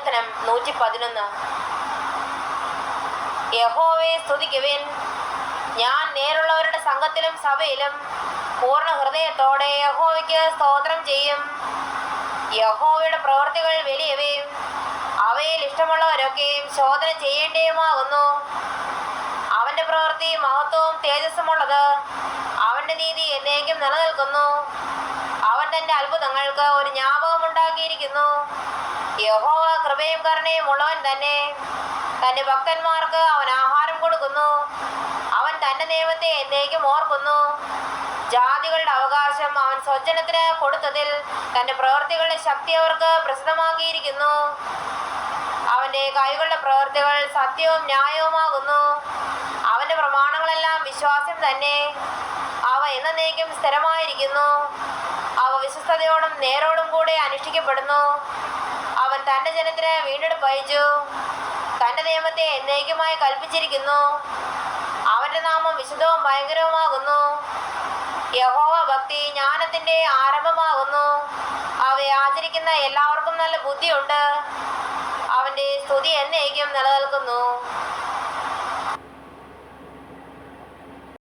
സങ്കീർത്തനം 111. യഹോവയെ സ്തുതിക്കുവിൻ. ഞാൻ നേരുള്ളവരുടെ സംഘത്തിലും സഭയിലും പൂർണ്ണ ഹൃദയത്തോടെ യഹോവയ്ക്ക് സ്തോത്രം ചെയ്യും. യഹോവയുടെ പ്രവൃത്തികൾ വലിയവയും അവയിൽ ഇഷ്ടമുള്ളവരൊക്കെയും ശോധന ചെയ്യേണ്ടതുമാകുന്നു. അവന്റെ പ്രവൃത്തി മഹത്വവും തേജസ്സുമുള്ളത്. അവന്റെ നീതി എന്നേക്കും നിലനിൽക്കുന്നു. അവൻ തന്റെ അത്ഭുതങ്ങൾക്ക് ഒരു ജ്ഞാപകമുണ്ടാക്കിയിരിക്കുന്നു. യഹോവ കൃപയും കരുണയും ഉള്ളവൻ തന്നെ. തന്റെ ഭക്തന്മാർക്ക് അവൻ ആഹാരം കൊടുക്കുന്നു. അവൻ തന്റെ നിയമത്തെ എന്നേക്കും ഓർക്കുന്നു. ജാതികളുടെ അവകാശം അവൻ സ്വജനത്തിന് കൊടുത്തതിൽ തന്റെ പ്രവൃത്തികളുടെ ശക്തി അവർക്ക് പ്രസിദ്ധമാക്കിയിരിക്കുന്നു. അവന്റെ കൈകളുടെ പ്രവൃത്തികൾ സത്യവും ന്യായവുമാകുന്നു. അവന്റെ പ്രമാണങ്ങളെല്ലാം വിശ്വാസം തന്നെ. അവ എന്നേക്കും സ്ഥിരമായിരിക്കുന്നു. അവ വിശ്വസ്തയോടും നേരോടും കൂടെ അനുഷ്ഠിക്കപ്പെടുന്നു. അവൻ തന്റെ ജനത്തിന് വീണ്ടെടുപ്പ് അയച്ചു. തന്റെ നിയമത്തെ എന്നേക്കുമായി കൽപ്പിച്ചിരിക്കുന്നു. അവന്റെ നാമം വിശുദ്ധവും ഭയങ്കരവുമാകുന്നു. യഹോവ ഭക്തി ജ്ഞാനത്തിന്റെ ആരംഭമാകുന്നു. അവയെ ആചരിക്കുന്ന എല്ലാവർക്കും നല്ല ബുദ്ധിയുണ്ട്. അവന്റെ സ്തുതി എന്നേക്കും നിലനിൽക്കുന്നു.